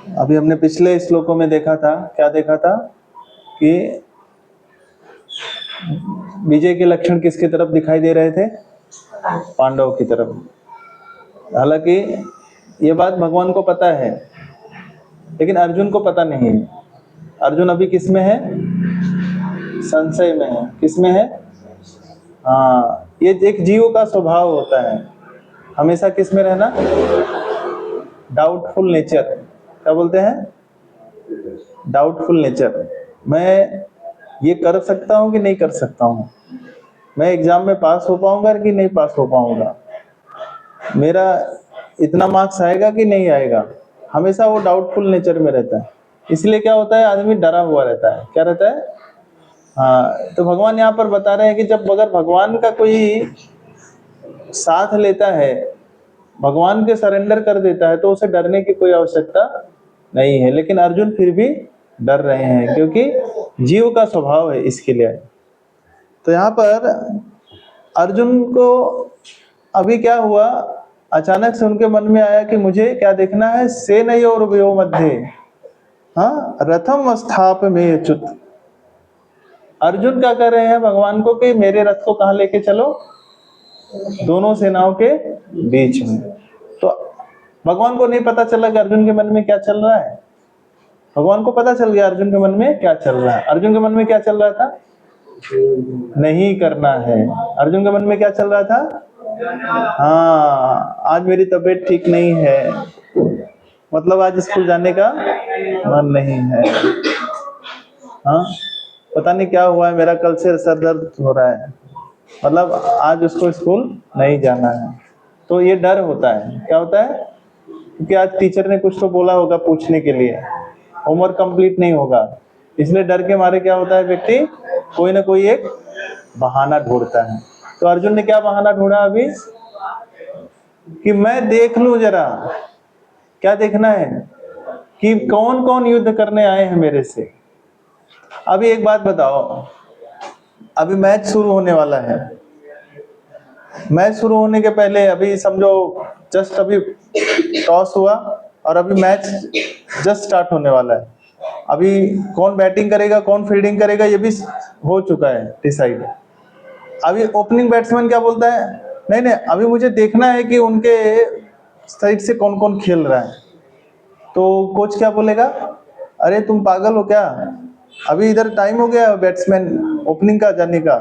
अभी हमने पिछले श्लोकों में देखा था, क्या देखा था कि विजय के लक्षण किसकी तरफ दिखाई दे रहे थे? पांडवों की तरफ। हालांकि ये बात भगवान को पता है, लेकिन अर्जुन को पता नहीं है। अर्जुन अभी किस में है? संशय में है। किस में है? हाँ, ये एक जीव का स्वभाव होता है, हमेशा किस में रहना? Doubtful nature. क्या बोलते हैं? Doubtful nature. मैं ये कर सकता हूँ कि नहीं कर सकता हूँ, मैं एग्जाम में पास हो पाऊंगा कि नहीं पास हो पाऊंगा, मेरा इतना मार्क्स आएगा कि नहीं आएगा, हमेशा वो डाउटफुल नेचर में रहता है। इसलिए क्या होता है, आदमी डरा हुआ रहता है। क्या रहता है? हाँ, तो भगवान यहाँ पर बता रहे हैं कि जब अगर भगवान का कोई साथ लेता है, भगवान के सरेंडर कर देता है, तो उसे डरने की कोई आवश्यकता नहीं है। लेकिन अर्जुन फिर भी डर रहे हैं, क्योंकि जीव का स्वभाव है इसके लिए। तो यहाँ पर अर्जुन को अभी क्या हुआ, अचानक से उनके मन में आया कि मुझे क्या देखना है? सेनयोर्व्यो मध्ये हाँ रथम स्थाप में अच्युत। अर्जुन क्या कर रहे हैं भगवान को कि मेरे रथ को कहाँ लेके चलो? दोनों सेनाओं के बीच में। तो भगवान को नहीं पता चला कि अर्जुन के मन में क्या चल रहा है? भगवान को पता चल गया अर्जुन के मन में क्या चल रहा है। अर्जुन के मन में क्या चल रहा था? नहीं करना है। अर्जुन के मन में क्या चल रहा था? हाँ, आज मेरी तबीयत ठीक नहीं है, मतलब आज स्कूल जाने का मन नहीं है। हाँ, पता नहीं क्या हुआ है, मेरा कल से सर दर्द हो रहा है, मतलब आज उसको स्कूल नहीं जाना है। तो ये डर होता है। क्या होता है? क्योंकि आज टीचर ने कुछ तो बोला होगा पूछने के लिए, होमवर्क कंप्लीट नहीं होगा, इसलिए डर के मारे क्या होता है, व्यक्ति कोई ना कोई एक बहाना ढूंढता है। तो अर्जुन ने क्या बहाना ढूंढा अभी? कि मैं देख लूं जरा। क्या देखना है? कि कौन कौन युद्ध करने आए हैं मेरे से। अभी एक बात बताओ, अभी मैच शुरू होने वाला है, मैच शुरू होने के पहले अभी समझो जस्ट अभी टॉस हुआ और अभी मैच जस्ट स्टार्ट होने वाला है। अभी कौन बैटिंग करेगा, कौन फील्डिंग करेगा, ये भी हो चुका है डिसाइड। अभी ओपनिंग बैट्समैन क्या बोलता है? नहीं नहीं, अभी मुझे देखना है कि उनके साइड से कौन कौन खेल रहा है। तो कोच क्या बोलेगा? अरे तुम पागल हो क्या, अभी इधर टाइम हो गया बैट्समैन ओपनिंग का जाने का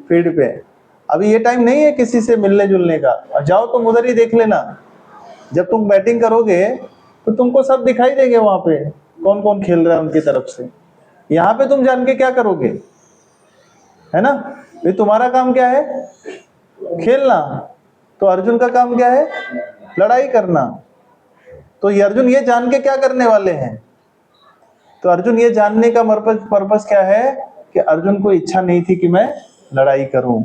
फील्ड पे, अभी ये टाइम नहीं है किसी से मिलने जुलने का, और जाओ तुम उधर ही देख लेना। जब तुम बैटिंग करोगे तो तुमको सब दिखाई देंगे वहां पे कौन कौन खेल रहा है उनकी तरफ से। यहाँ पे तुम जान के क्या करोगे? है ना, ये तुम्हारा काम क्या है? खेलना। तो अर्जुन का काम क्या है? लड़ाई करना। तो ये अर्जुन ये जान के क्या करने वाले हैं? तो अर्जुन ये जानने का पर्पस क्या है कि अर्जुन को इच्छा नहीं थी कि मैं लड़ाई करूं,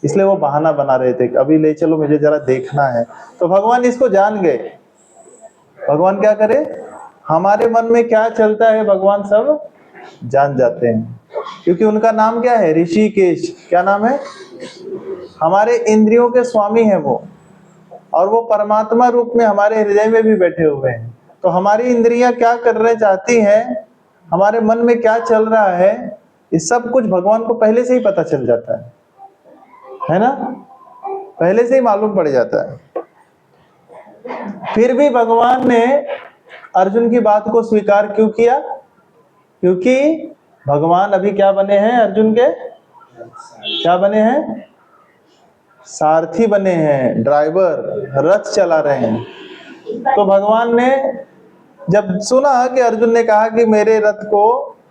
इसलिए वो बहाना बना रहे थे कि अभी ले चलो मुझे जरा देखना है। तो भगवान इसको जान गए। भगवान क्या करे, हमारे मन में क्या चलता है भगवान सब जान जाते हैं, क्योंकि उनका नाम क्या है? ऋषिकेश। क्या नाम है? हमारे इंद्रियों के स्वामी है वो, और वो परमात्मा रूप में हमारे हृदय में भी बैठे हुए हैं। तो हमारी इंद्रियां क्या करना चाहती हैं, हमारे मन में क्या चल रहा है, ये सब कुछ भगवान को पहले से ही पता चल जाता है ना, पहले से ही मालूम पड़ जाता है। फिर भी भगवान ने अर्जुन की बात को स्वीकार क्यों किया? क्योंकि भगवान अभी क्या बने हैं? अर्जुन के क्या बने हैं? सारथी बने हैं, ड्राइवर, रथ चला रहे हैं। तो भगवान ने जब सुना कि अर्जुन ने कहा कि मेरे रथ को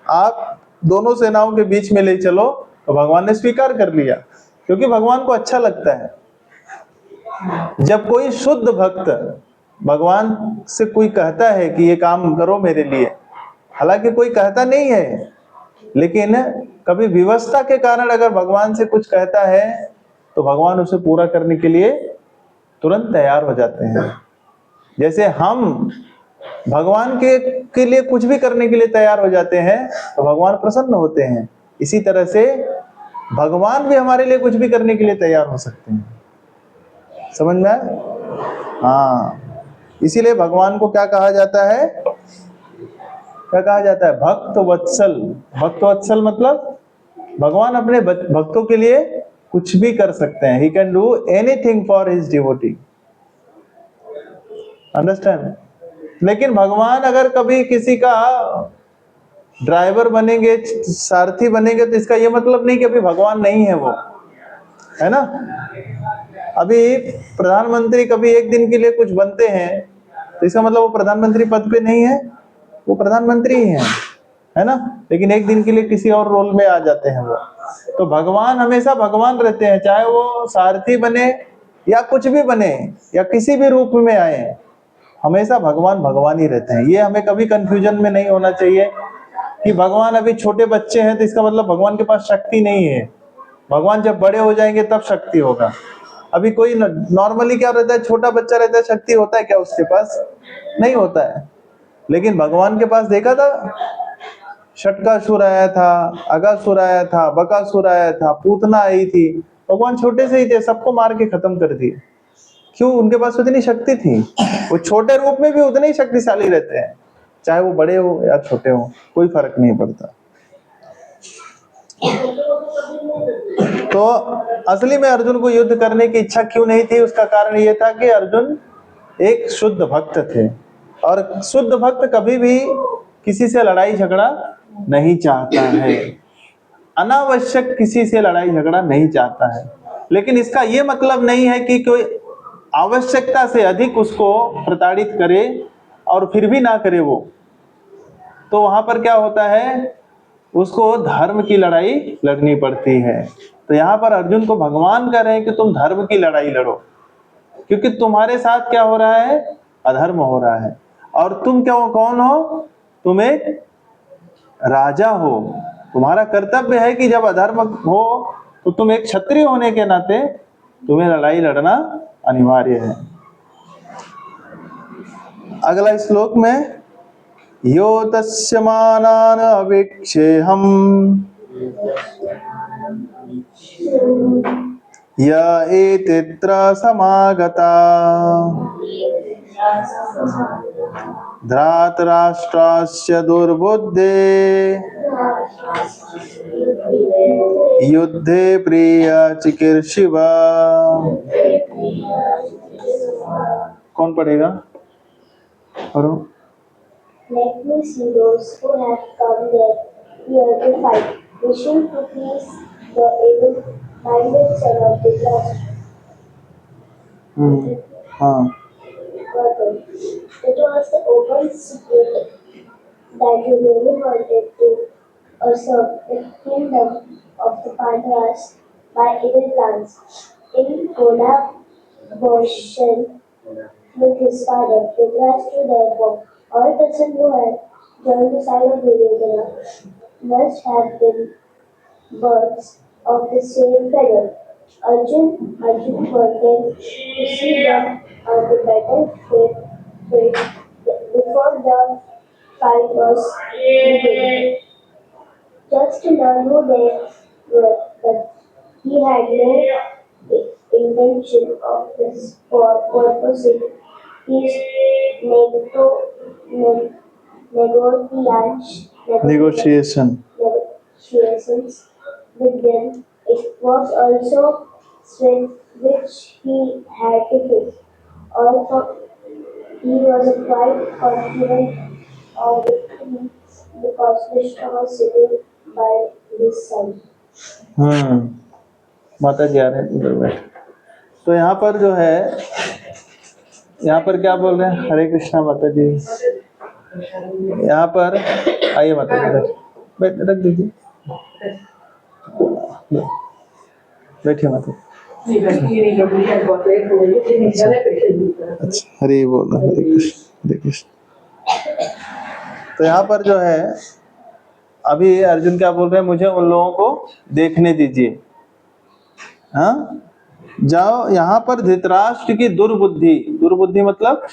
आप दोनों सेनाओं के बीच में ले चलो, तो भगवान ने स्वीकार कर लिया, क्योंकि भगवान को अच्छा लगता है जब कोई शुद्ध भक्त भगवान से कोई कहता है कि ये काम करो मेरे लिए। हालांकि कोई कहता नहीं है, लेकिन कभी विवशता के कारण अगर भगवान से कुछ कहता है तो भगवान उसे पूरा करने के लिए तुरंत तैयार हो जाते हैं। जैसे हम भगवान के लिए कुछ भी करने के लिए तैयार हो जाते हैं तो भगवान प्रसन्न होते हैं, इसी तरह से भगवान भी हमारे लिए कुछ भी करने के लिए तैयार हो सकते हैं। समझ में आया? हाँ, इसीलिए भगवान को क्या कहा जाता है? क्या कहा जाता है? भक्त वत्सल। भक्त वत्सल मतलब भगवान अपने भक्तों के लिए कुछ भी कर सकते हैं। He can do anything for his devotee. Understand? लेकिन भगवान अगर कभी किसी का ड्राइवर बनेंगे, सारथी बनेंगे, तो इसका ये मतलब नहीं कि अभी भगवान नहीं है वो, है ना? अभी प्रधानमंत्री कभी एक दिन के लिए कुछ बनते हैं तो इसका मतलब वो प्रधानमंत्री पद पे नहीं है, वो प्रधानमंत्री ही है ना? लेकिन एक दिन के लिए किसी और रोल में आ जाते हैं वो। तो भगवान हमेशा भगवान रहते हैं, चाहे वो सारथी बने या कुछ भी बने या किसी भी रूप में आए, हमेशा भगवान भगवान ही रहते हैं। ये हमें कभी कंफ्यूजन में नहीं होना चाहिए कि भगवान अभी छोटे बच्चे हैं तो इसका मतलब भगवान के पास शक्ति नहीं है। भगवान जब बड़े हो जाएंगे तब शक्ति होगा। अभी कोई नॉर्मली क्या रहता है, छोटा बच्चा रहता है, शक्ति होता है क्या उसके पास? नहीं होता है। लेकिन भगवान के पास देखा था, षटकासुर आया था, अगासुर आया था, बकासुर आया था, पूतना आई थी, भगवान छोटे से ही थे, सबको मार के खत्म कर दिए। क्यों? उनके पास उतनी शक्ति थी। वो छोटे रूप में भी उतने ही शक्तिशाली रहते हैं, चाहे वो बड़े हो या छोटे हो, कोई फर्क नहीं पड़ता। तो असली में अर्जुन को युद्ध करने की इच्छा क्यों नहीं थी? उसका कारण ये था कि अर्जुन एक शुद्ध भक्त थे, और शुद्ध भक्त कभी भी किसी से लड़ाई झगड़ा नहीं चाहता है, अनावश्यक किसी से लड़ाई झगड़ा नहीं चाहता है। लेकिन इसका ये मतलब नहीं है कि कोई आवश्यकता से अधिक उसको प्रताड़ित करे और फिर भी ना करे वो, तो वहां पर क्या होता है, उसको धर्म की लड़ाई लड़नी पड़ती है। तो यहाँ पर अर्जुन को भगवान कह रहे हैं कि तुम धर्म की लड़ाई लड़ो, क्योंकि तुम्हारे साथ क्या हो रहा है? अधर्म हो रहा है। और तुम क्यों कौन हो? तुम एक राजा हो। तुम्हारा कर्तव्य है कि जब अधर्म हो तो तुम एक क्षत्रिय होने के नाते तुम्हें लड़ाई लड़ना अनिवार्य है। अगला श्लोक में यो तस्य मानान अवेक्षेहम् य एतेऽत्र समागता धृतराष्ट्रस्य दुर्बुद्धे युद्धे प्रिय चिकीर्षिव। कौन पढ़ेगा? और let me see those who have come here to fight, wishing to please the evil-minded son of Dhritarashtra. हाँ, It was the open secret that he really wanted to usurp the kingdom of the Pandavas by evil plans. In collaboration with his father, Dhritarashtra, therefore, all persons who had joined the side of Duryodhana must have been birds of the same feather. Arjun wanted to see them on the battlefield before the fight was begun, just to learn who they were, but he had no intention of purposing his negotiations with them. It was also strength which he had to face. Also, he was quite confident of victory because Krishna was sitting by his side. माता जी आ रहे हैं, उधर बैठ। तो यहाँ पर जो है, यहाँ पर क्या बोल रहे हैं? हरे कृष्णा माता जी। यहाँ पर आइए माता जी, बैठ रख दीजिए, बैठिए माता जी। अच्छा, हरे बोल, हरे कृष्ण, हरे कृष्ण। तो यहाँ पर जो है, अभी अर्जुन क्या बोल रहे हैं? मुझे उन लोगों को देखने दीजिए। हाँ, जाओ। यहाँ पर धृतराष्ट्र की दुर्बुद्धि, दुर्बुद्धि मतलब,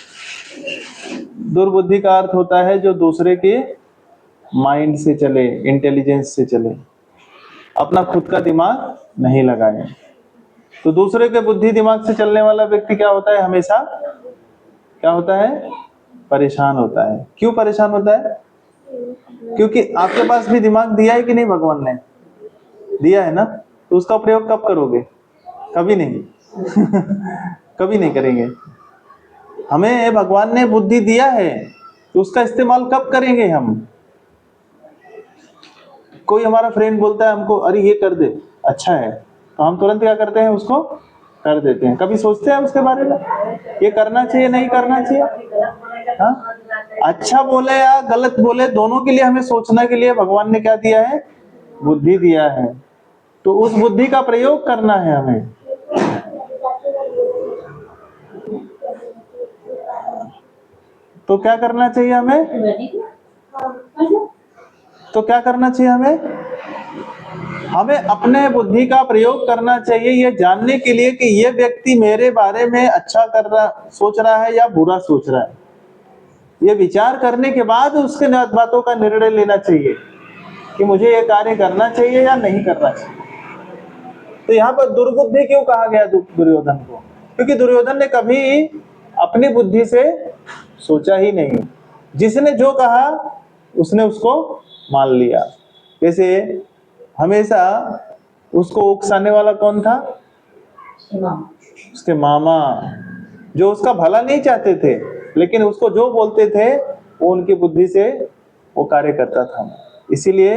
दुर्बुद्धि का अर्थ होता है जो दूसरे के माइंड से चले, इंटेलिजेंस से चले, अपना खुद का दिमाग नहीं लगाए। तो दूसरे के बुद्धि दिमाग से चलने वाला व्यक्ति क्या होता है? हमेशा क्या होता है? परेशान होता है। क्यों परेशान होता है? क्योंकि आपके पास भी दिमाग दिया है कि नहीं भगवान ने, दिया है ना, तो उसका प्रयोग कब करोगे? कभी नहीं कभी नहीं करेंगे। हमें भगवान ने बुद्धि दिया है तो उसका इस्तेमाल कब करेंगे हम? कोई हमारा फ्रेंड बोलता है हमको, अरे ये कर दे, अच्छा है, तो हम तुरंत क्या करते हैं, उसको कर देते हैं। कभी सोचते हैं उसके बारे में, ये करना चाहिए नहीं करना चाहिए? हाँ? अच्छा बोले या गलत बोले, दोनों के लिए हमें सोचने के लिए भगवान ने क्या दिया है? बुद्धि दिया है। तो उस बुद्धि का प्रयोग करना है हमें। तो क्या करना चाहिए हमें? तो क्या करना चाहिए हमें? हमें अपने बुद्धि का प्रयोग करना चाहिए, ये जानने के लिए कि ये व्यक्ति मेरे बारे में अच्छा कर रहा, सोच रहा है या बुरा सोच रहा है। ये विचार करने के बाद उसके बातों का निर्णय लेना चाहिए कि मुझे ये कार्य करना चाहिए या नहीं करना चाहिए। तो यहाँ पर दुर्बुद्धि क्यों कहा गया दुर्योधन को? क्योंकि दुर्योधन ने कभी अपनी बुद्धि से सोचा ही नहीं, जिसने जो कहा उसने उसको मान लिया। जैसे हमेशा उसको उकसाने वाला कौन था? उसके मामा, जो उसका भला नहीं चाहते थे, लेकिन उसको जो बोलते थे वो उनकी बुद्धि से वो कार्य करता था। इसीलिए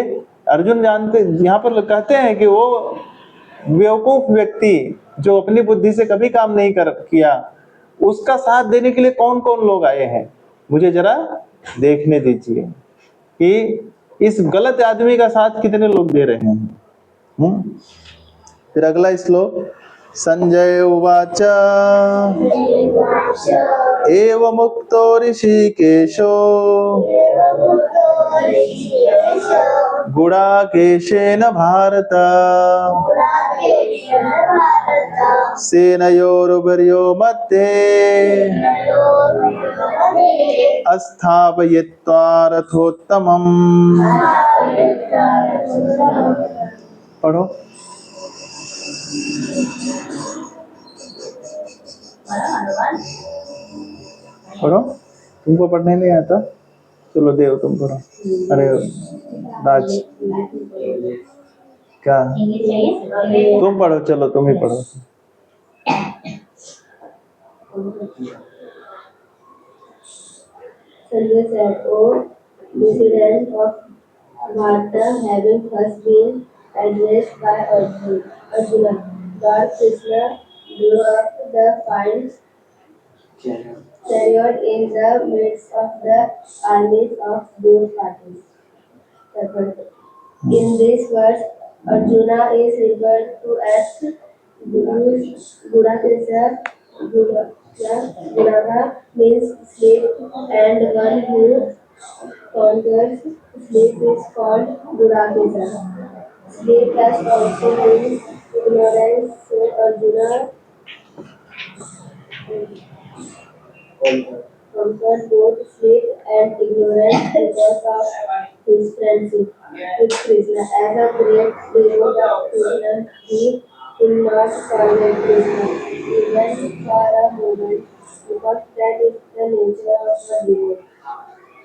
अर्जुन जानते, यहाँ पर कहते हैं कि वो बेवकूफ व्यक्ति जो अपनी बुद्धि से कभी काम नहीं किया, उसका साथ देने के लिए कौन कौन लोग आए हैं, मुझे जरा देखने दीजिए कि इस गलत आदमी का साथ कितने लोग दे रहे हैं। फिर अगला श्लोक, संजय उवाच एवमुक्तो ऋषिकेशो गुडाकेशेन भारत सेनयोरुभयोर्यो मध्ये अस्थापयित्वा रथोत्तमम्। पढ़ो। पढ़ो, तुमको पढ़ने नहीं आता? चलो देव तुम पढ़ो। अरे राज, क्या तुम पढ़ो, चलो तुम ही पढ़ो। Sanjay said, "O descendant of Bharata, having first been addressed by Arjuna, Lord Krishna drew up the fine chariot in the midst of the armies of both parties. In this verse, Arjuna is referred to as Gudakesha. Gudaka means slave, and one who conquers slave is called Gudakesha. Slave plus also means ignorance, so Arjuna conquered both slave and ignorance because of his friendship with Krishna. As a great devotee of Krishna, he could not forget Krishna even for a moment, because that is the nature of a devotee.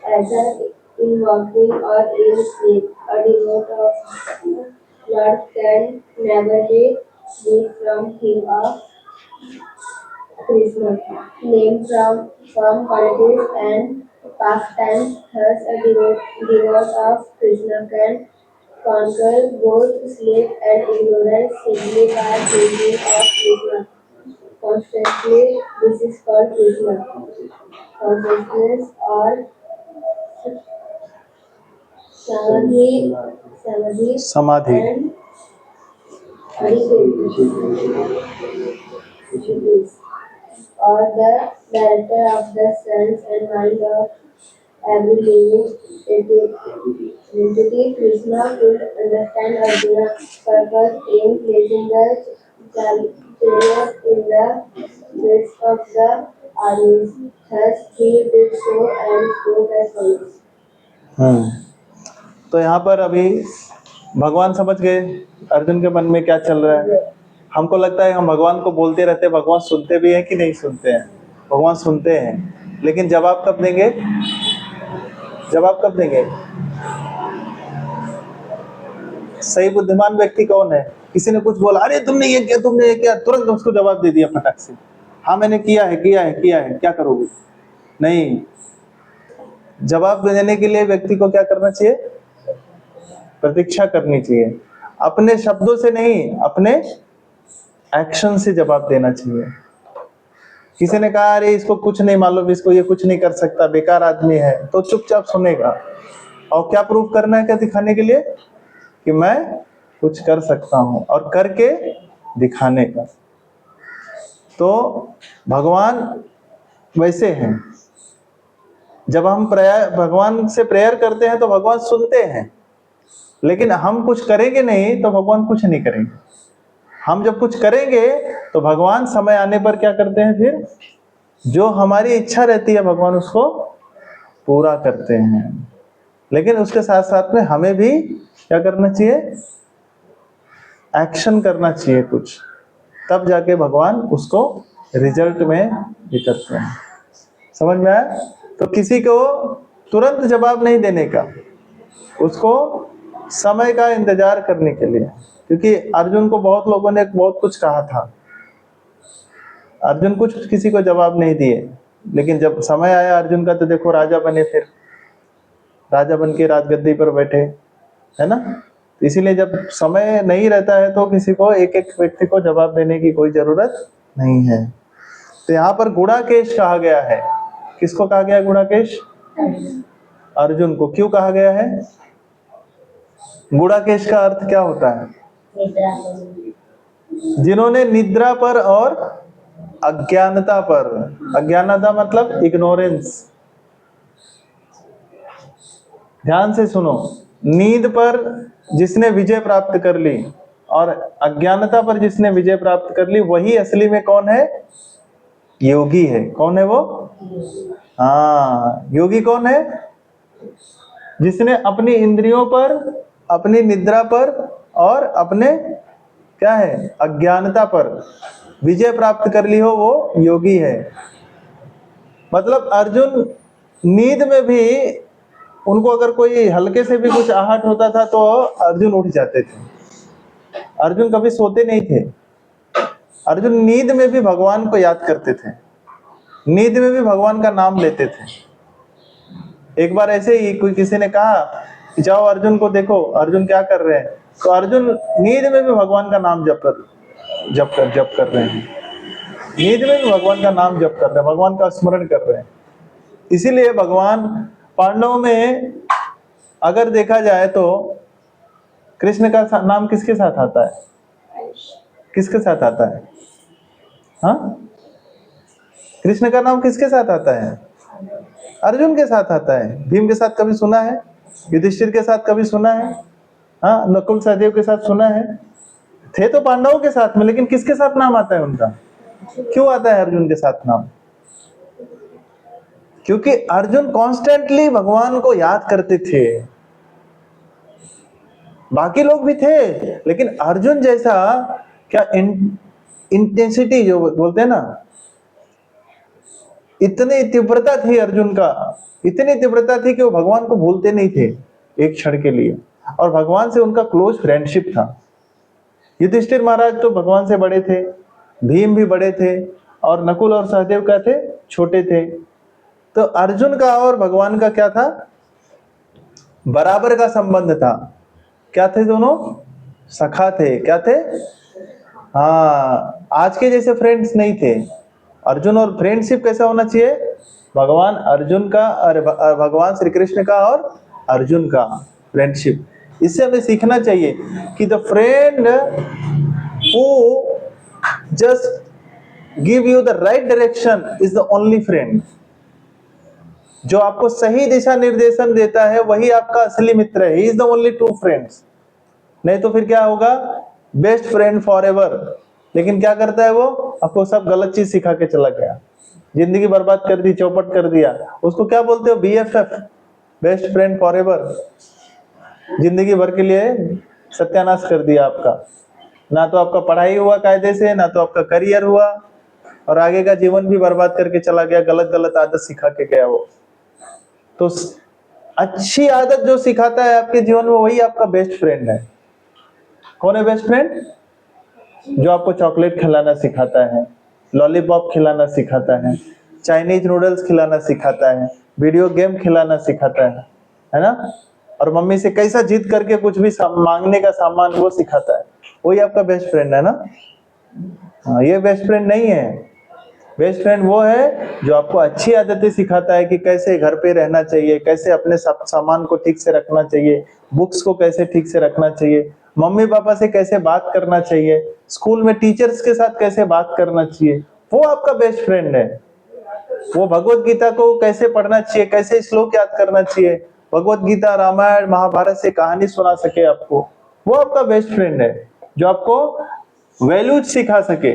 Either in walking or in sleep, a devotee of Lord can never be free from him of Krishna, named from qualities and pastimes. Thus, a devotee of Krishna can conquer both sleep and ignorance simply by thinking of Krishna constantly. This is called Krishna consciousness or samadhi and adhikari, or the director of the sense and mind of every living entity. Krishna could understand Arjuna's purpose in placing the chariot in the midst of the armies. Thus he did so and spoke as follows. तो यहाँ पर अभी भगवान समझ गए अर्जुन के मन में क्या चल रहा है। हमको लगता है हम भगवान को बोलते रहते हैं, भगवान सुनते भी हैं कि नहीं सुनते हैं? भगवान सुनते हैं, लेकिन जवाब कब देंगे? जवाब कब देंगे? सही बुद्धिमान व्यक्ति कौन है? किसी ने कुछ बोला, अरे तुमने ये किया, तुमने ये किया, तुरंत उसको जवाब दे दिया फटाक से, हाँ मैंने किया है, किया है, किया है, क्या करोगे? नहीं, जवाब देने के लिए व्यक्ति को क्या करना चाहिए? प्रतीक्षा करनी चाहिए। अपने शब्दों से नहीं, अपने एक्शन से जवाब देना चाहिए। किसी ने कहा अरे इसको कुछ नहीं मालूम, इसको ये कुछ नहीं कर सकता, बेकार आदमी है, तो चुपचाप सुनेगा। और क्या प्रूफ करना है, क्या दिखाने के लिए? कि मैं कुछ कर सकता हूं, और करके दिखाने का। तो भगवान वैसे हैं, जब हम भगवान से प्रेयर करते हैं तो भगवान सुनते हैं, लेकिन हम कुछ करेंगे नहीं तो भगवान कुछ नहीं करेंगे। हम जब कुछ करेंगे तो भगवान समय आने पर क्या करते हैं, फिर जो हमारी इच्छा रहती है भगवान उसको पूरा करते हैं। लेकिन उसके साथ साथ में हमें भी क्या करना चाहिए? एक्शन करना चाहिए कुछ, तब जाके भगवान उसको रिजल्ट में ये करते हैं। समझ में आया? तो किसी को तुरंत जवाब नहीं देने का, उसको समय का इंतजार करने के लिए। क्योंकि अर्जुन को बहुत लोगों ने बहुत कुछ कहा था, अर्जुन कुछ किसी को जवाब नहीं दिए, लेकिन जब समय आया अर्जुन का तो देखो राजा बने, फिर राजा बन के राजगद्दी पर बैठे, है ना। इसीलिए जब समय नहीं रहता है तो किसी को, एक एक व्यक्ति को जवाब देने की कोई जरूरत नहीं है। तो यहाँ पर गुणाकेश कहा गया है। किसको कहा गया? गुणाकेश, अर्जुन को। क्यों कहा गया है? गुणाकेश का अर्थ क्या होता है? जिन्होंने निद्रा पर और अज्ञानता पर, अज्ञानता मतलब इग्नोरेंस, ध्यान से सुनो, नींद पर जिसने विजय प्राप्त कर ली और अज्ञानता पर जिसने विजय प्राप्त कर ली, वही असली में कौन है? योगी है। कौन है वो? हाँ, योगी कौन है? जिसने अपनी इंद्रियों पर, अपनी निद्रा पर और अपने क्या है, अज्ञानता पर विजय प्राप्त कर ली हो, वो योगी है। मतलब अर्जुन नींद में भी, उनको अगर कोई हल्के से भी कुछ आहट होता था तो अर्जुन उठ जाते थे। अर्जुन कभी सोते नहीं थे। अर्जुन नींद में भी भगवान को याद करते थे, नींद में भी भगवान का नाम लेते थे। एक बार ऐसे ही कोई किसी ने कहा कि जाओ अर्जुन को देखो, अर्जुन क्या कर रहे हैं, तो अर्जुन नींद में भी भगवान का नाम जप कर रहे हैं। नींद में भी भगवान का नाम जप कर रहे हैं, भगवान का स्मरण कर रहे हैं। इसीलिए भगवान पांडवों में अगर देखा जाए तो कृष्ण का नाम किसके साथ आता है? किसके साथ आता है? हाँ, कृष्ण का नाम किसके साथ आता है? अर्जुन के साथ आता है। भीम के साथ कभी सुना है? युधिष्ठिर के साथ कभी सुना है? हाँ, नकुल सहदेव के साथ सुना है? थे तो पांडवों के साथ में, लेकिन किसके साथ नाम आता है उनका? क्यों आता है अर्जुन के साथ नाम? क्योंकि अर्जुन कॉन्स्टेंटली भगवान को याद करते थे। बाकी लोग भी थे, लेकिन अर्जुन जैसा क्या इंटेंसिटी जो बोलते हैं ना, इतनी तीव्रता थी अर्जुन का, इतनी तीव्रता थी कि वो भगवान को भूलते नहीं थे एक क्षण के लिए, और भगवान से उनका क्लोज फ्रेंडशिप था। युधिष्ठिर महाराज तो भगवान से बड़े थे, भीम भी बड़े थे, और नकुल और सहदेव क्या थे? छोटे थे। तो अर्जुन का और भगवान का क्या था? बराबर का संबंध था। क्या थे दोनों? सखा थे। क्या थे? हाँ, आज के जैसे फ्रेंड्स नहीं थे। अर्जुन और फ्रेंडशिप कैसा होना चाहिए? भगवान अर्जुन का, अरे भगवान श्री कृष्ण का और अर्जुन का फ्रेंडशिप। इससे हमें सीखना चाहिए कि the friend who just give you the right direction is the only friend. जो आपको सही दिशा निर्देशन देता है वही आपका असली मित्र है। ही is the only true friends. नहीं तो फिर क्या होगा? Best friend for ever. लेकिन क्या करता है वो? आपको सब गलत चीज सिखा के चला गया, जिंदगी बर्बाद कर दी, चौपट कर दिया। उसको क्या बोलते हो? BFF, best friend for ever. जिंदगी भर के लिए सत्यानाश कर दिया आपका। ना तो आपका पढ़ाई हुआ कायदे से, ना तो आपका करियर हुआ, और आगे का जीवन भी बर्बाद करके चला गया। गलत गलत आदत सिखा के गया वो। तो अच्छी आदत जो सिखाता है आपके जीवन में, वही आपका बेस्ट फ्रेंड है। कौन है बेस्ट फ्रेंड? जो आपको चॉकलेट खिलाना सिखाता है, लॉलीपॉप खिलाना सिखाता है, चाइनीज नूडल्स खिलाना सिखाता है, वीडियो गेम खिलाना सिखाता है ना? और मम्मी से कैसा जिद करके कुछ भी मांगने का सामान वो सिखाता है, वही आपका बेस्ट फ्रेंड है ना? हाँ, ये बेस्ट फ्रेंड नहीं है। बेस्ट फ्रेंड वो है जो आपको अच्छी आदतें सिखाता है कि कैसे घर पे रहना चाहिए, कैसे अपने सामान को ठीक से रखना चाहिए, बुक्स को कैसे ठीक से रखना चाहिए, मम्मी पापा से कैसे बात करना चाहिए, स्कूल में टीचर्स के साथ कैसे बात करना चाहिए, वो आपका बेस्ट फ्रेंड है। वो भगवत गीता को कैसे पढ़ना चाहिए, कैसे श्लोक याद करना चाहिए, भगवत गीता, रामायण, महाभारत से कहानी सुना सके आपको, वो आपका बेस्ट फ्रेंड है जो आपको वैल्यूज सिखा सके।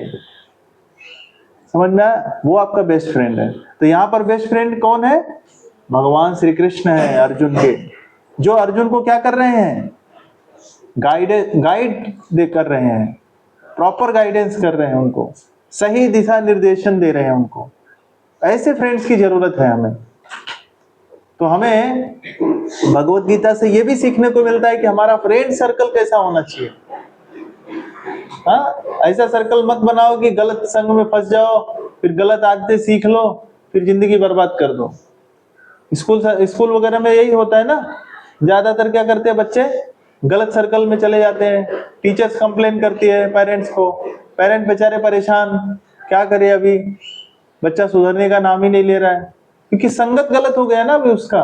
समझ में आया? वो आपका बेस्ट फ्रेंड है। तो यहाँ पर बेस्ट फ्रेंड कौन है? भगवान श्री कृष्ण है अर्जुन के, जो अर्जुन को क्या कर रहे हैं? गाइड दे कर रहे हैं, प्रॉपर गाइडेंस कर रहे हैं, उनको सही दिशा निर्देशन दे रहे हैं उनको। ऐसे फ्रेंड्स की जरूरत है हमें। तो हमें भगवत गीता से ये भी सीखने को मिलता है कि हमारा फ्रेंड सर्कल कैसा होना चाहिए। हाँ, ऐसा सर्कल मत बनाओ कि गलत संग में फंस जाओ, फिर गलत आदतें सीख लो, फिर जिंदगी बर्बाद कर दो। स्कूल वगैरह में यही होता है ना, ज्यादातर क्या करते हैं बच्चे? गलत सर्कल में चले जाते हैं, टीचर्स कंप्लेन करती है पेरेंट्स को, पेरेंट बेचारे परेशान, क्या करे अभी, बच्चा सुधरने का नाम ही नहीं ले रहा है क्योंकि संगत गलत हो गया ना अभी उसका।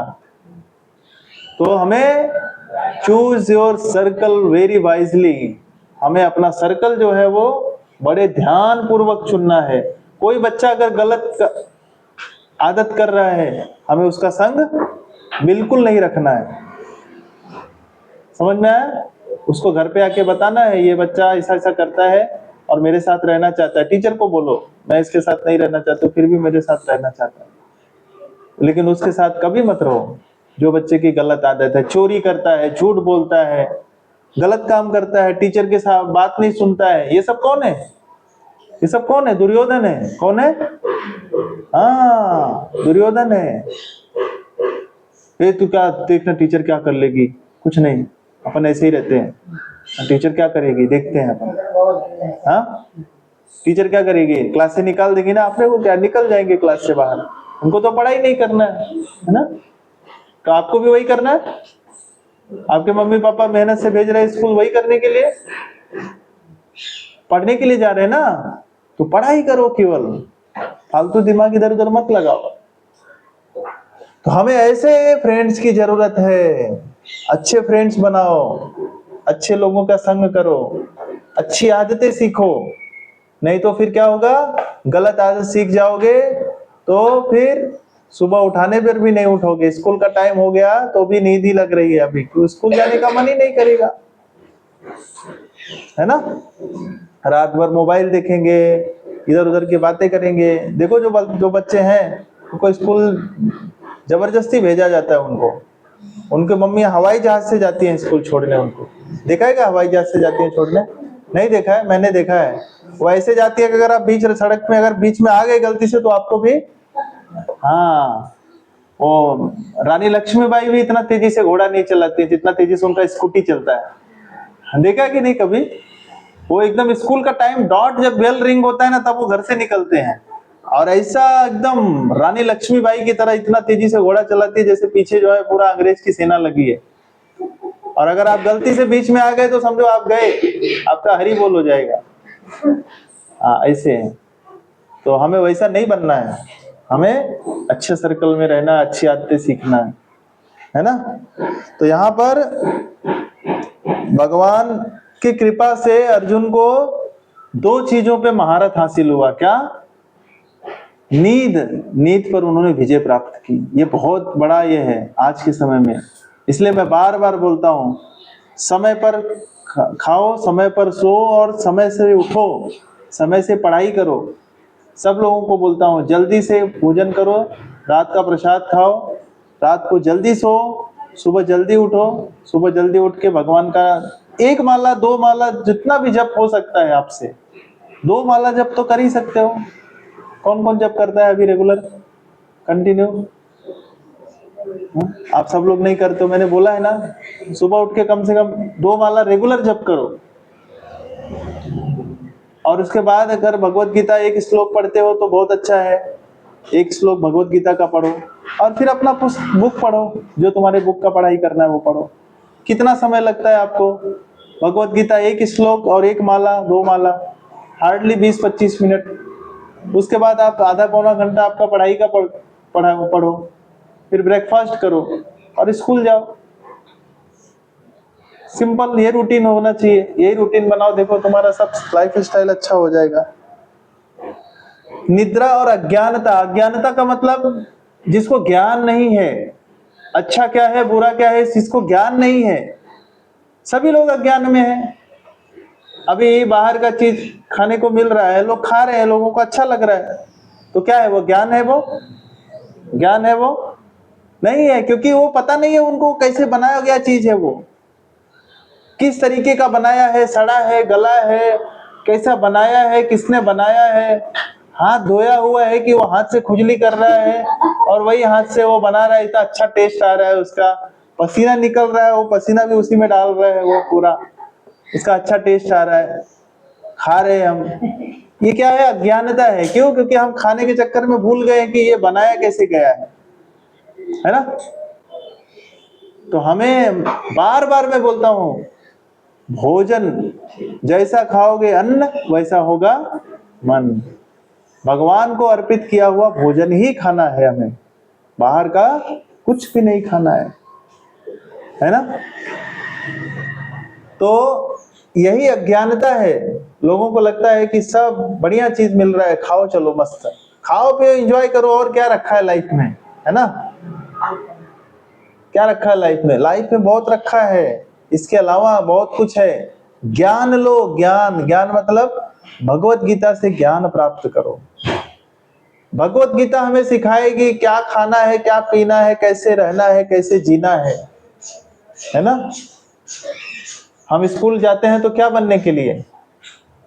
तो हमें choose your circle very wisely, हमें अपना सर्कल जो है वो बड़े ध्यान पूर्वक चुनना है। कोई बच्चा अगर गलत आदत कर रहा है, हमें उसका संग बिल्कुल नहीं रखना है। समझ में आया? उसको घर पे आके बताना है ये बच्चा ऐसा ऐसा करता है और मेरे साथ रहना चाहता है, टीचर को बोलो मैं इसके साथ नहीं रहना चाहता, फिर भी मेरे साथ रहना चाहता है। लेकिन उसके साथ कभी मत रहो जो बच्चे की गलत आदत है, चोरी करता है, झूठ बोलता है, गलत काम करता है, टीचर के साथ बात नहीं सुनता है। ये सब कौन है? ये सब कौन है? दुर्योधन है। कौन है? हाँ, दुर्योधन है। तू क्या देखना टीचर क्या कर लेगी, कुछ नहीं, अपन ऐसे ही रहते हैं, टीचर क्या करेगी देखते हैं अपन। हाँ, टीचर क्या करेगी? क्लास से निकाल देगी ना, अपने को क्या, निकल जाएंगे क्लास से बाहर, उनको तो पढ़ाई नहीं करना है ना? तो आपको भी वही करना है। आपके मम्मी पापा मेहनत से भेज रहे हैं स्कूल, वही करने के लिए, पढ़ने के लिए जा रहे हैं ना, तो पढ़ाई करो, केवल फालतू दिमाग इधर उधर मत लगाओ। तो हमें ऐसे फ्रेंड्स की जरूरत है। अच्छे फ्रेंड्स बनाओ, अच्छे लोगों का संग करो, अच्छी आदतें सीखो, नहीं तो फिर क्या होगा? गलत आदत सीख जाओगे तो फिर सुबह उठाने पर भी नहीं उठोगे, स्कूल का टाइम हो गया तो भी नींद ही लग रही है अभी, क्यों? स्कूल जाने का मन ही नहीं करेगा, है ना? रात भर मोबाइल देखेंगे, इधर उधर की बातें करेंगे। देखो जो बच्चे हैं उनको स्कूल जबरदस्ती भेजा जाता है, उनके मम्मी हवाई जहाज से जाती हैं स्कूल छोड़ने। उनको देखा है क्या हवाई जहाज से जाती है छोड़ने? नहीं देखा है? मैंने देखा है। वो ऐसे जाती है कि अगर आप बीच सड़क में अगर बीच में आ गए गलती से तो आपको भी, हाँ, वो रानी लक्ष्मीबाई भी इतना तेजी से घोड़ा नहीं चलाती जितना तेजी से उनका स्कूटी चलता है। देखा कि नहीं कभी? वो एकदम स्कूल का टाइम डॉट जब बेल रिंग होता है ना, तब वो घर से निकलते हैं, और ऐसा एकदम रानी लक्ष्मीबाई की तरह इतना तेजी से घोड़ा चलाती है जैसे पीछे जो है पूरा अंग्रेज की सेना लगी है। और अगर आप गलती से बीच में आ गए तो समझो आप गए, आपका हरी बोल हो जाएगा। हाँ, ऐसे है। तो हमें वैसा नहीं बनना है, हमें अच्छे सर्कल में रहना, अच्छी आदतें सीखना है ना? तो यहाँ पर भगवान की कृपा से अर्जुन को 2 चीजों पे महारत हासिल हुआ। क्या? नींद पर उन्होंने विजय प्राप्त की। ये बहुत बड़ा ये है आज के समय में। इसलिए मैं बार बार बोलता हूँ, समय पर खाओ, समय पर सो और समय से उठो, समय से पढ़ाई करो। सब लोगों को बोलता हूँ जल्दी से भोजन करो, रात का प्रसाद खाओ, रात को जल्दी सो, सुबह जल्दी उठो, सुबह जल्दी उठ के भगवान का 1 माला 2 माला जितना भी जप हो सकता है आपसे, 2 माला जप तो कर ही सकते हो। कौन कौन जप करता है अभी रेगुलर कंटिन्यू? आप सब लोग नहीं करते हो, मैंने बोला है ना, सुबह उठ के कम से कम 2 माला रेगुलर जप करो। और उसके बाद अगर भगवत गीता एक श्लोक पढ़ते हो तो बहुत अच्छा है, एक श्लोक भगवत गीता का पढ़ो और फिर अपना बुक पढ़ो, जो तुम्हारे बुक का पढ़ाई करना है वो पढ़ो। कितना समय लगता है आपको? भगवत गीता एक श्लोक और एक माला, 2 माला, हार्डली 20-25 मिनट। उसके बाद आप आधा पौना घंटा आपका पढ़ाई का पढ़ो, फिर ब्रेकफास्ट करो और स्कूल जाओ। सिंपल ये रूटीन होना चाहिए, यही रूटीन बनाओ, देखो तुम्हारा सब लाइफ स्टाइल अच्छा हो जाएगा। निद्रा और अज्ञानता, अज्ञानता का मतलब जिसको ज्ञान नहीं है, अच्छा क्या है बुरा क्या है जिसको ज्ञान नहीं है, सभी लोग अज्ञान में हैं। अभी बाहर का चीज खाने को मिल रहा है, लोग खा रहे हैं, लोगों को अच्छा लग रहा है, तो क्या है वो? ज्ञान है वो? ज्ञान है वो? नहीं है, क्योंकि वो पता नहीं है उनको कैसे बनाया गया चीज है, वो किस तरीके का बनाया है, सड़ा है, गला है, कैसा बनाया है, किसने बनाया है, हाथ धोया हुआ है कि वो हाथ से खुजली कर रहा है और वही हाथ से वो बना रहा है, इतना अच्छा टेस्ट आ रहा है, उसका पसीना निकल रहा है, वो पसीना भी उसी में डाल रहे हैं, वो पूरा इसका अच्छा टेस्ट आ रहा है, खा रहे हैं हम। ये क्या है? अज्ञानता है। क्यों? क्योंकि हम खाने के चक्कर में भूल गए कि ये बनाया कैसे गया है ना? तो हमें बार बार मैं बोलता हूं, भोजन जैसा खाओगे अन्न वैसा होगा मन। भगवान को अर्पित किया हुआ भोजन ही खाना है हमें, बाहर का कुछ भी नहीं खाना है ना? तो यही अज्ञानता है। लोगों को लगता है कि सब बढ़िया चीज मिल रहा है, खाओ चलो मस्त, खाओ पियो एंजॉय करो, और क्या रखा है लाइफ में, है ना? क्या रखा है लाइफ में? लाइफ में बहुत रखा है, इसके अलावा बहुत कुछ है। ज्ञान लो, ज्ञान। ज्ञान मतलब भगवत गीता से ज्ञान प्राप्त करो। भगवत गीता हमें सिखाएगी क्या खाना है, क्या पीना है, कैसे रहना है, कैसे जीना है ना? हम स्कूल जाते हैं तो क्या बनने के लिए?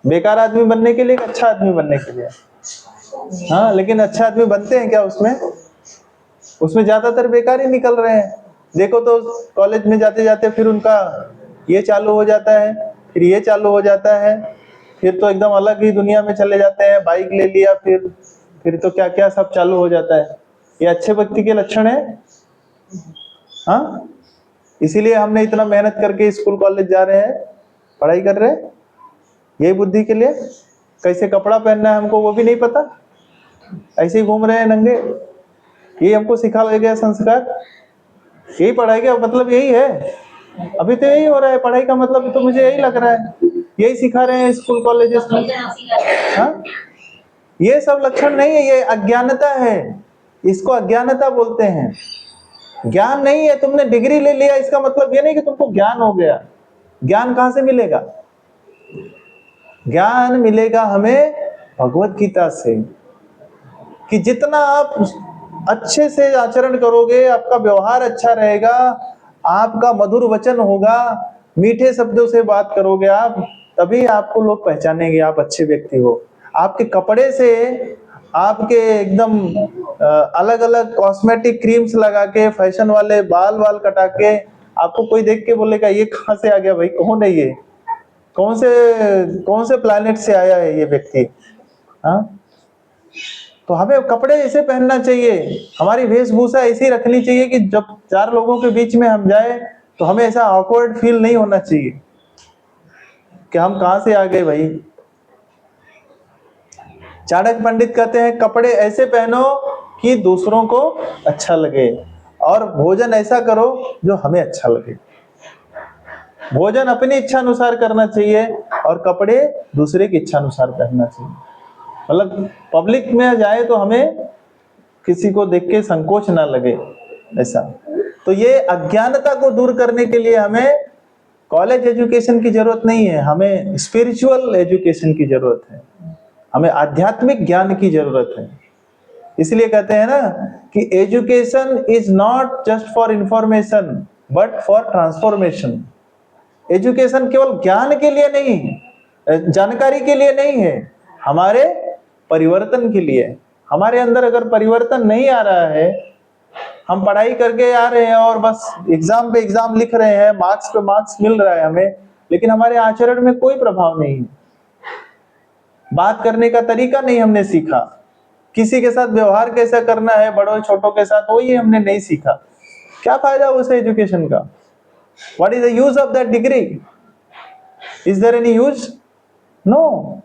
बेकार आदमी बनने के लिए, अच्छा आदमी बनने के लिए? हाँ, लेकिन अच्छा आदमी बनते हैं क्या उसमें ज्यादातर बेकार ही निकल रहे हैं। देखो तो कॉलेज में जाते जाते फिर उनका ये चालू हो जाता है, फिर ये चालू हो जाता है, फिर तो एकदम अलग ही दुनिया में चले जाते हैं, बाइक ले लिया, फिर तो क्या क्या सब चालू हो जाता है। ये अच्छे व्यक्ति के लक्षण है? हाँ, इसीलिए हमने इतना मेहनत करके स्कूल कॉलेज जा रहे हैं, पढ़ाई कर रहे हैं, यही बुद्धि के लिए। कैसे कपड़ा पहनना है हमको वो भी नहीं पता, ऐसे ही घूम रहे हैं नंगे। ये हमको सिखा गया संस्कार, यही पढ़ाई का मतलब यही है। अभी तो यही हो रहा है, पढ़ाई का मतलब तो मुझे यही लग रहा है, यही सिखा रहे हैं स्कूल कॉलेजेस में। हाँ, ये सब लक्षण नहीं है, ये अज्ञानता है, इसको अज्ञानता बोलते हैं। ज्ञान नहीं है। तुमने डिग्री ले लिया इसका मतलब ये नहीं कि तुमको ज्ञान हो गया। ज्ञान कहां से मिलेगा? ज्ञान मिलेगा हमें भगवत गीता से, कि जितना आप अच्छे से आचरण करोगे, आपका व्यवहार अच्छा रहेगा, आपका मधुर वचन होगा, मीठे शब्दों से बात करोगे आप, तभी आपको लोग पहचानेंगे आप अच्छे व्यक्ति हो। आपके कपड़े से, आपके एकदम अलग अलग कॉस्मेटिक क्रीम्स लगा के, फैशन वाले बाल कटा के, आपको कोई देख के बोलेगा ये कहां से आ गया भाई, कौन है ये, कौन से प्लैनेट से आया है ये व्यक्ति? हाँ, तो हमें कपड़े ऐसे पहनना चाहिए, हमारी वेशभूषा ऐसी रखनी चाहिए कि जब 4 लोगों के बीच में हम जाए तो हमें ऐसा ऑकवर्ड फील नहीं होना चाहिए कि हम कहां से आ गए भाई। चाणक्य पंडित कहते हैं कपड़े ऐसे पहनो कि दूसरों को अच्छा लगे, और भोजन ऐसा करो जो हमें अच्छा लगे। भोजन अपनी इच्छा अनुसार करना चाहिए और कपड़े दूसरे की इच्छा अनुसार पहनना चाहिए। मतलब पब्लिक में जाए तो हमें किसी को देख के संकोच ना लगे, ऐसा। तो ये अज्ञानता को दूर करने के लिए हमें कॉलेज एजुकेशन की जरूरत नहीं है, हमें स्पिरिचुअल एजुकेशन की जरूरत है, हमें आध्यात्मिक ज्ञान की जरूरत है। इसलिए कहते हैं ना कि education is not just for information but for transformation. Education केवल ज्ञान के लिए नहीं, जानकारी के लिए नहीं है, हमारे परिवर्तन के लिए। हमारे अंदर अगर परिवर्तन नहीं आ रहा है, हम पढ़ाई करके आ रहे हैं और बस एग्जाम पे एग्जाम लिख रहे हैं, मार्क्स पे मार्क्स मिल रहा है हमें, लेकिन हमारे आचरण में कोई प्रभाव नहीं है। बात करने का तरीका नहीं हमने सीखा, किसी के साथ व्यवहार कैसा करना है, बड़ों छोटों के साथ, वही हमने नहीं सीखा। क्या फायदा उस एजुकेशन का? What is the use of that degree? Is there any use? No.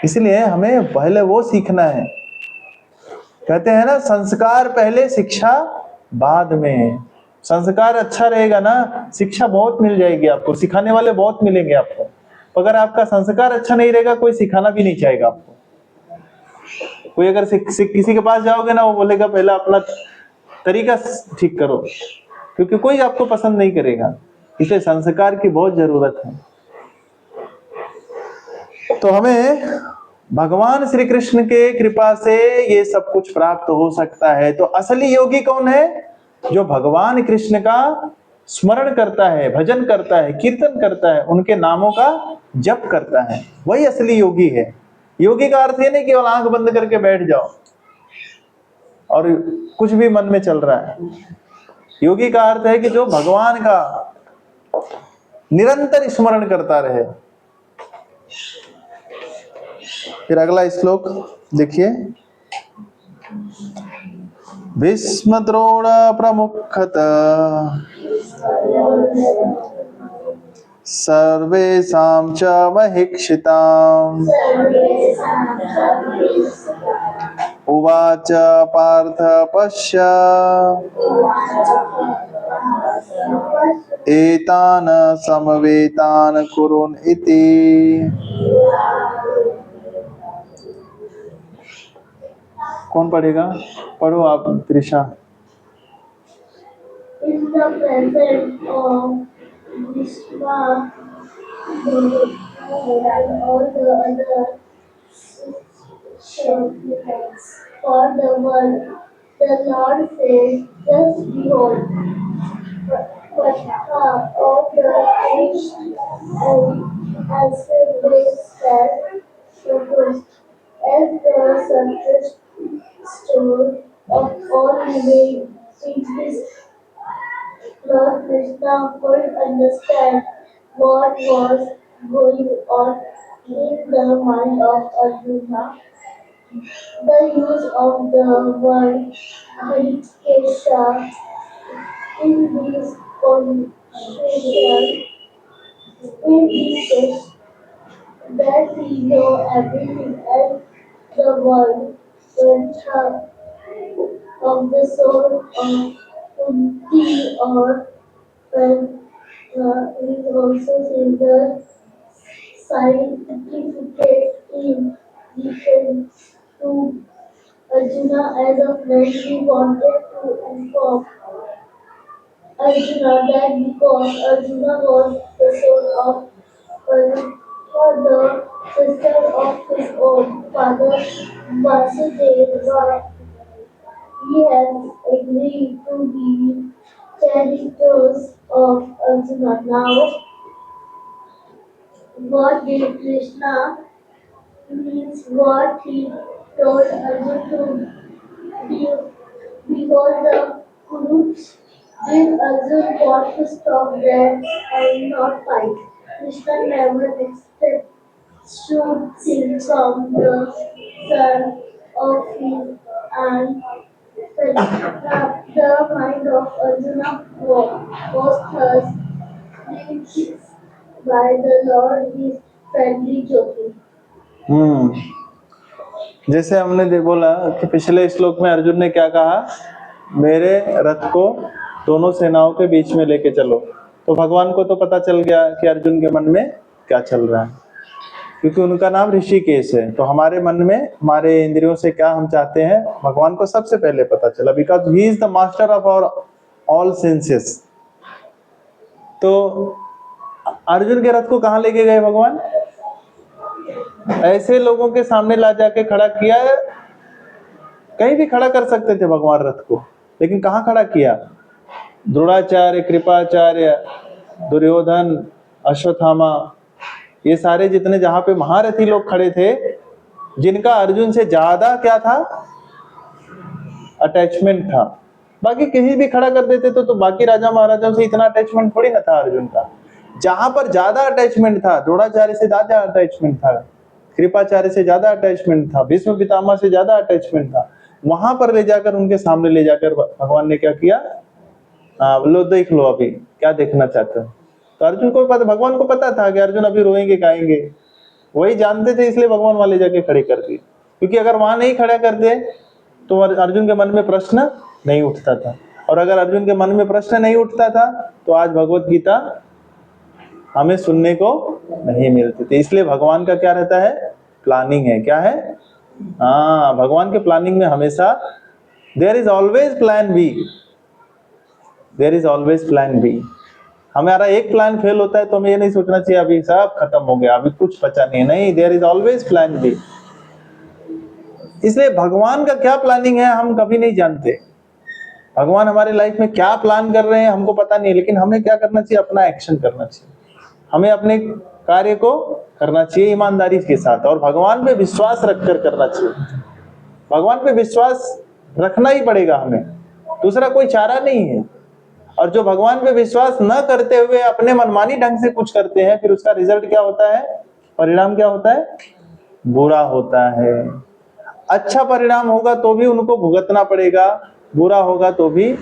इसलिए हमें पहले वो सीखना है। कहते हैं ना, संस्कार पहले शिक्षा बाद में। संस्कार अच्छा रहेगा ना, शिक्षा बहुत मिल जाएगी आपको, सिखाने वाले बहुत मिलेंगे आपको। अगर आपका संस्कार अच्छा नहीं रहेगा, कोई सिखाना भी नहीं चाहेगा आपको। कोई अगर किसी के पास जाओगे ना, वो बोलेगा पहले अपना तरीका ठीक करो, क्योंकि कोई आपको पसंद नहीं करेगा। इसलिए संस्कार की बहुत जरूरत है। तो हमें भगवान श्री कृष्ण के कृपा से ये सब कुछ प्राप्त हो सकता है। तो असली योगी कौन है? जो भगवान कृष्ण का स्मरण करता है, भजन करता है, कीर्तन करता है, उनके नामों का जप करता है, वही असली योगी है। योगी का अर्थ ये नहीं केवल आंख बंद करके बैठ जाओ और कुछ भी मन में चल रहा है। योगी का अर्थ है कि जो भगवान का निरंतर स्मरण करता रहे। फिर अगला श्लोक देखिए, भीष्म द्रोण प्रमुखत सर्वेषां च महीक्षिताम् उवाच पार्थ पश्य एतान् समवेतान् कुरुन् इति। कौन पढ़ेगा? पढ़ो आप Trisha. In the presence of Vishva and all the other shepherds for the world, the Lord says, just behold, Vatha of the priest and as they said, as the surface store of all living things. Lord Krishna could understand what was going on in the mind of Arjuna. The use of the word Kesha in this conversation indicates that we know everything and the word Vantha of the soul of Kunti or is also seen the certificate in defense to Arjuna as a friend. He wanted to inform Arjuna that because Arjuna was the son of the sister of his own father Vasudeva, he has agreed to be characters of Arjuna. Now, what did Krishna means what he told Arjuna to behold the Kurus? Did Arjuna want to stop there and not fight? Krishna never should him from the son of his and the mind of Arjuna was thus fixed by the Lord his friendly joking. जैसे हमने बोला कि पिछले श्लोक में अर्जुन ने क्या कहा, मेरे रथ को दोनों सेनाओं के बीच में लेके चलो। तो भगवान को तो पता चल गया कि अर्जुन के मन में क्या चल रहा है, क्योंकि उनका नाम ऋषिकेश है। तो हमारे मन में, हमारे इंद्रियों से क्या हम चाहते हैं, भगवान को सबसे पहले पता चला, because he is the master of our all senses. तो अर्जुन के रथ को कहाँ लेके गए भगवान? ऐसे लोगों के सामने ला जाके खड़ा किया। कहीं भी खड़ा कर सकते थे भगवान रथ को, लेकिन कहाँ खड़ा किया? द्रोणाचार्य, कृपाचार्य, दुर्योधन, अश्वत्थामा, ये सारे जितने जहां पे महारथी लोग खड़े थे, जिनका अर्जुन से ज्यादा क्या था? अटैचमेंट था। बाकी कहीं भी खड़ा कर देते तो बाकी राजा महाराजाओं से इतना अटैचमेंट थोड़ी ना था अर्जुन का। जहां पर ज्यादा अटैचमेंट था, द्रोणाचार्य से ज्यादा अटैचमेंट था, कृपाचार्य से ज्यादा अटैचमेंट था, भीष्म पितामह से ज्यादा अटैचमेंट था। वहां पर ले जाकर, उनके सामने ले जाकर भगवान ने क्या किया, लो देख लो अभी क्या देखना चाहते हो। तो अर्जुन को पता, भगवान को पता था कि अर्जुन अभी रोएंगे गाएंगे, वही जानते थे, इसलिए भगवान वहां ले जाके खड़े कर दिए। क्योंकि अगर वहां नहीं खड़ा कर दे तो अर्जुन के मन में प्रश्न नहीं उठता था, और अगर अर्जुन के मन में प्रश्न नहीं उठता था तो आज भगवत गीता हमें सुनने को नहीं मिलती थी। इसलिए भगवान का क्या रहता है, प्लानिंग है। क्या है, हाँ, भगवान के प्लानिंग में हमेशा there is always plan B, there is always plan B. हमारा एक प्लान फेल होता है तो हमें ये नहीं सोचना चाहिए अभी सब खत्म हो गया, अभी कुछ बचा नहीं है, नहीं, there is always plan B. इसलिए भगवान का क्या प्लानिंग है हम कभी नहीं जानते। भगवान हमारे लाइफ में क्या प्लान कर रहे हैं हमको पता नहीं, लेकिन हमें क्या करना चाहिए, अपना एक्शन करना चाहिए, हमें अपने कार्य को करना चाहिए ईमानदारी के साथ, और भगवान पे विश्वास रखकर करना चाहिए। भगवान पे विश्वास रखना ही पड़ेगा हमें, दूसरा कोई चारा नहीं है। और जो भगवान पे विश्वास न करते हुए अपने मनमानी ढंग से कुछ करते हैं, फिर उसका रिजल्ट क्या होता है, परिणाम क्या होता है, बुरा होता है। अच्छा परिणाम होगा तो भी उनको भुगतना पड़ेगा, बुरा होगा तो भी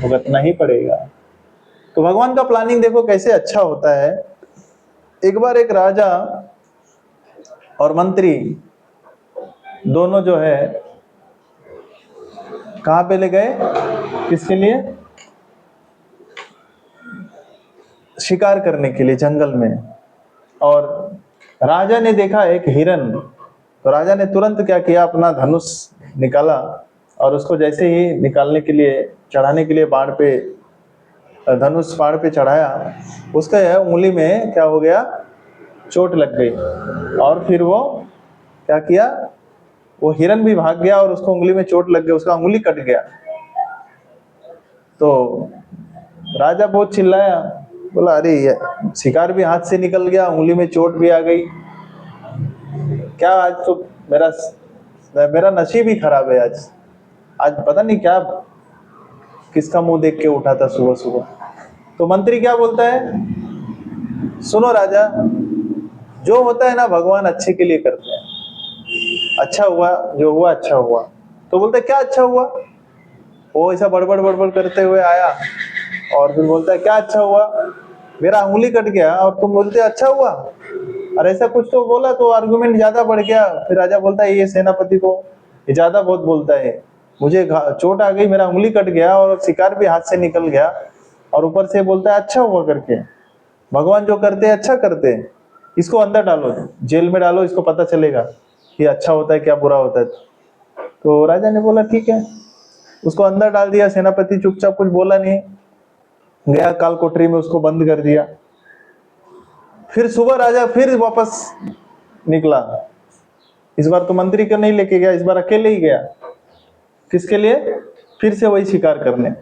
भुगतना ही पड़ेगा। तो भगवान का प्लानिंग देखो कैसे अच्छा होता है। एक बार एक राजा और मंत्री दोनों जो है कहां पे ले गए, किसके लिए, शिकार करने के लिए जंगल में। और राजा ने देखा एक हिरन, तो राजा ने तुरंत क्या किया, अपना धनुष निकाला और उसको जैसे ही निकालने के लिए, चढ़ाने के लिए बाण पे, धनुष बाण पे चढ़ाया, उसके उंगली में क्या हो गया, चोट लग गई। और फिर वो क्या किया, वो हिरन भी भाग गया और उसको उंगली में चोट लग गई, उसका उंगली कट गया। तो राजा बहुत चिल्लाया, बोला अरे ये शिकार भी हाथ से निकल गया, उंगली में चोट भी आ गई, क्या आज तो मेरा नसीब ही खराब है, आज पता नहीं क्या किसका मुंह देख के उठा था सुबह सुबह। तो मंत्री क्या बोलता है, सुनो राजा, जो होता है ना भगवान अच्छे के लिए करते हैं, अच्छा हुआ जो हुआ, अच्छा हुआ। तो बोलते क्या अच्छा हुआ, वो ऐसा बड़बड़ बड़बड़ करते हुए आया और फिर बोलता है क्या अच्छा हुआ, मेरा उंगली कट गया और तुम बोलते अच्छा हुआ, और ऐसा कुछ तो बोला तो आर्गुमेंट ज्यादा बढ़ गया। फिर राजा बोलता है ये सेनापति को ये ज्यादा बहुत बोलता है, मुझे चोट आ गई, मेरा उंगली कट गया और शिकार भी हाथ से निकल गया, और ऊपर से बोलता है अच्छा हुआ करके। भगवान जो करते हैं अच्छा करते हैं, इसको अंदर डालो, जेल में डालो, इसको पता चलेगा कि अच्छा होता है क्या बुरा होता है। तो राजा ने बोला ठीक है, उसको अंदर डाल दिया। सेनापति चुपचाप कुछ बोला नहीं, गया काल कोठरी में, उसको बंद कर दिया। फिर सुबह राजा फिर वापस निकला, इस बार तो मंत्री को नहीं लेके गया, इस बार अकेले ही गया। किसके लिए, फिर से वही शिकार करने।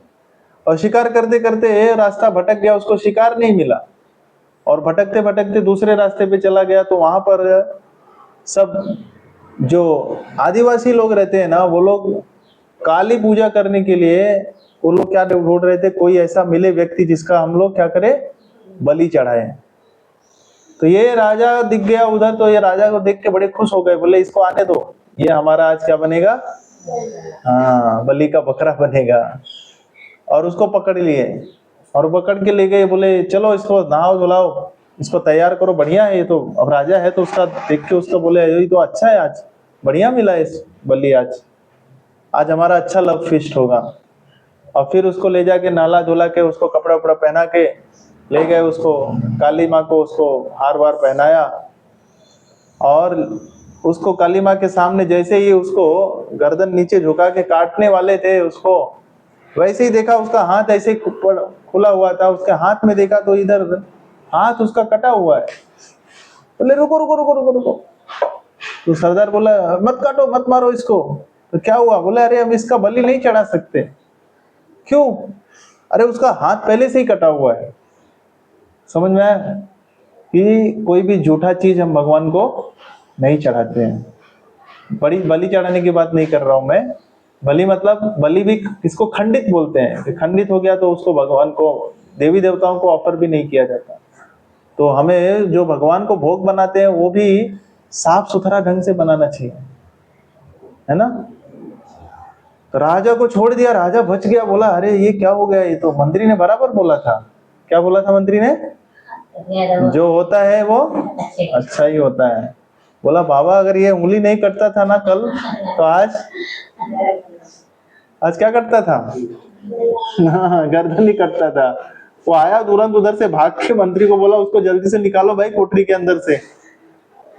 और शिकार करते करते रास्ता भटक गया, उसको शिकार नहीं मिला, और भटकते भटकते दूसरे रास्ते पे चला गया। तो वहां पर सब जो आदिवासी लोग रहते हैं ना, वो लोग काली पूजा करने के लिए वो लोग क्या ढूंढ रहे थे, कोई ऐसा मिले व्यक्ति जिसका हम लोग क्या करें, बलि चढ़ाए। तो ये राजा दिख गया उधर, तो ये राजा को देख के बड़े खुश हो गए, बोले इसको आने दो, ये हमारा आज क्या बनेगा, हाँ बलि का बकरा बनेगा। और उसको पकड़ लिए और पकड़ के ले गए, बोले चलो इसको नहाओ धुलाओ, इसको तैयार करो, बढ़िया है ये तो, अब राजा है तो उसका देख के उसका बोले ये तो अच्छा है, आज बढ़िया मिला इस बलि, आज हमारा अच्छा लव फीस्ट होगा। और फिर उसको ले जाके नहला धुला के, उसको कपड़ा उपड़ा पहना के ले गए, उसको काली माँ को उसको हार वार पहनाया। और उसको काली माँ के सामने जैसे ही उसको गर्दन नीचे झुका के काटने वाले थे उसको, वैसे ही देखा उसका हाथ ऐसे खुला हुआ था, उसके हाथ में देखा तो इधर हाथ उसका कटा हुआ है। बोले रुको रुको रुको रुको रुको। तो सरदार बोला मत काटो मत मारो इसको। तो क्या हुआ, बोले अरे हम इसका बलि नहीं चढ़ा सकते। क्यों, अरे उसका हाथ पहले से ही कटा हुआ है। समझ में आया कि कोई भी झूठा चीज हम भगवान को नहीं चढ़ाते हैं। बड़ी बलि चढ़ाने की बात नहीं कर रहा हूं मैं, बलि मतलब बलि भी किसको खंडित बोलते हैं, खंडित हो गया तो उसको भगवान को, देवी देवताओं को ऑफर भी नहीं किया जाता। तो हमें जो भगवान को भोग बनाते हैं वो भी साफ सुथरा ढंग से बनाना चाहिए, है ना। तो राजा को छोड़ दिया, राजा बच गया, बोला अरे ये क्या हो गया, ये तो मंत्री ने बराबर बोला था। क्या बोला था मंत्री ने? जो होता है वो अच्छा ही होता है। बोला बाबा अगर ये उंगली नहीं कटता था ना कल, तो आज क्या करता था? गर्दन ही कटता था। वो आया तुरंत उधर से भाग के मंत्री को बोला उसको जल्दी से निकालो भाई कोठरी के अंदर से।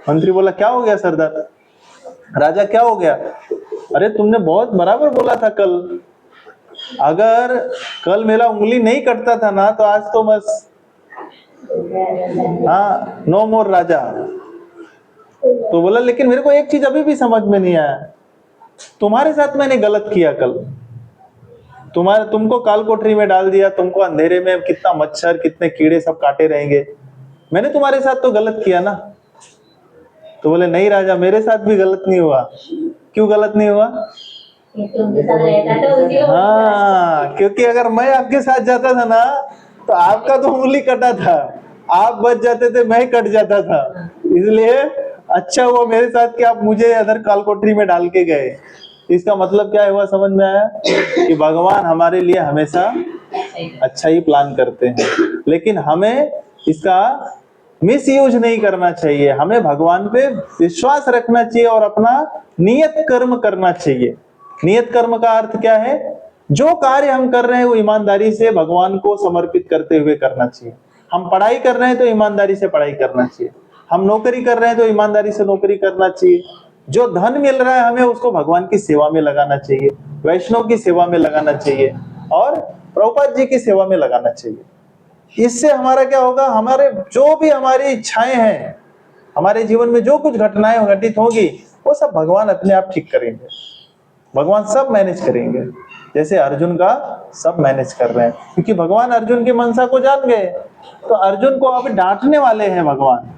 मंत्री बोला क्या हो गया सरदार? राजा क्या हो गया? अरे तुमने बहुत बराबर बोला था कल, अगर कल मेरा उंगली नहीं कटता था ना तो आज तो बस हाँ नो मोर राजा। तो बोला लेकिन मेरे को एक चीज अभी भी समझ में नहीं आया, तुम्हारे साथ मैंने गलत किया कल, तुमको काल कोठरी में डाल दिया, तुमको अंधेरे में कितना मच्छर कितने कीड़े सब काटे रहेंगे, मैंने तुम्हारे साथ तो गलत किया ना। तो बोले नहीं राजा मेरे साथ भी गलत नहीं हुआ। क्यों गलत नहीं हुआ? हाँ क्योंकि अगर मैं आपके साथ जाता था ना तो आपका तो उंगली कटा था, आप बच जाते थे, मैं कट जाता था, इसलिए अच्छा हुआ मेरे साथ कि आप मुझे अदर काल कोठरी में डाल के गए। इसका मतलब क्या हुआ समझ में आया कि भगवान हमारे लिए हमेशा अच्छा ही प्लान करते हैं, लेकिन हमें इसका मिस यूज नहीं करना चाहिए। हमें भगवान पे विश्वास रखना चाहिए और अपना नियत कर्म करना चाहिए। नियत कर्म का अर्थ क्या है? जो कार्य हम कर रहे हैं वो ईमानदारी से भगवान को समर्पित करते हुए करना चाहिए। हम पढ़ाई कर रहे हैं तो ईमानदारी से पढ़ाई करना चाहिए, हम नौकरी कर रहे हैं तो ईमानदारी से नौकरी करना चाहिए, जो धन मिल रहा है हमें उसको भगवान की सेवा में लगाना चाहिए, वैष्णव की सेवा में लगाना चाहिए और प्रभुपाद जी की सेवा में लगाना चाहिए। इससे हमारा क्या होगा, हमारे जो भी हमारी इच्छाएं हैं, हमारे जीवन में जो कुछ घटनाएं घटित होगी वो सब भगवान अपने आप ठीक करेंगे, भगवान सब मैनेज करेंगे। जैसे अर्जुन का सब मैनेज कर रहे हैं, क्योंकि भगवान अर्जुन की मनसा को जान गए। तो अर्जुन को अब डांटने वाले हैं भगवान।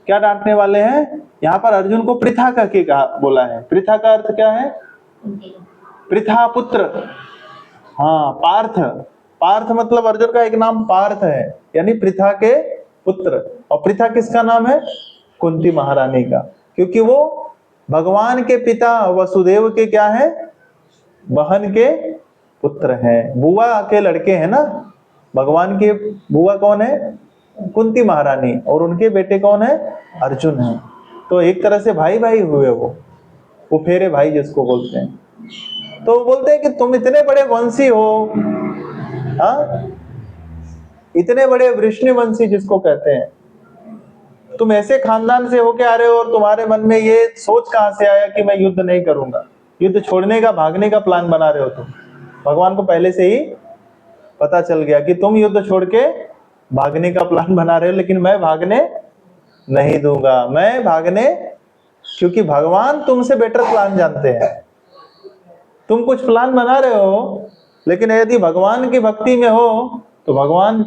क्या डांटने वाले हैं? यहाँ पर अर्जुन को पृथा का के कहा बोला है। पृथा का अर्थ क्या है? पृथा पुत्र। हाँ पार्थ, पार्थ मतलब अर्जुन का एक नाम पार्थ है, यानी पृथा के पुत्र। और पृथा किसका नाम है? कुंती महारानी का, क्योंकि वो भगवान के पिता वसुदेव के क्या है? बहन के पुत्र हैं, बुआ के लड़के हैं ना। भगवान के बुआ कौन है? कुंती महारानी, और उनके बेटे कौन है? अर्जुन है। तो एक तरह से भाई भाई हुए वो फेरे भाई जिसको बोलते हैं। तो बोलते हैं कि तुम इतने बड़े वंशी हो, हाँ इतने बड़े वृष्णिवंशी जिसको कहते हैं, तुम ऐसे खानदान से होके आ रहे हो और तुम्हारे मन में ये सोच कहां से आया कि मैं युद्ध नहीं करूंगा, युद्ध छोड़ने का, भागने का प्लान बना रहे हो तुम। भगवान को पहले से ही पता चल गया कि तुम युद्ध छोड़ के भागने का प्लान बना रहे हो, लेकिन मैं भागने नहीं दूंगा। मैं भागने, क्योंकि भगवान तुमसे बेटर प्लान जानते हैं। तुम कुछ प्लान बना रहे हो, लेकिन यदि भगवान की भक्ति में हो तो भगवान,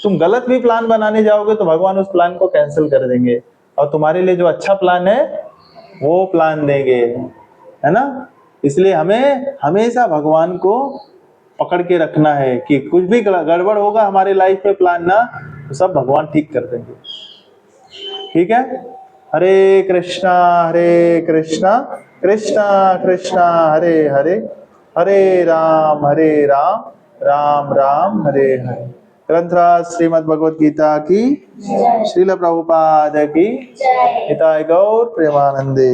तुम गलत भी प्लान बनाने जाओगे तो भगवान उस प्लान को कैंसिल कर देंगे और तुम्हारे लिए जो अच्छा प्लान है वो प्लान देंगे, है ना। इसलिए हमें हमेशा भगवान को पकड़ के रखना है कि कुछ भी गड़बड़ होगा हमारे लाइफ में प्लान ना, तो सब भगवान ठीक कर देंगे। ठीक है। हरे कृष्णा कृष्णा कृष्णा हरे हरे, हरे राम राम राम हरे हरे। ग्रंथराज श्रीमद् भगवद गीता की, श्रील प्रभुपाद की, निताय गौर प्रेमानंदे।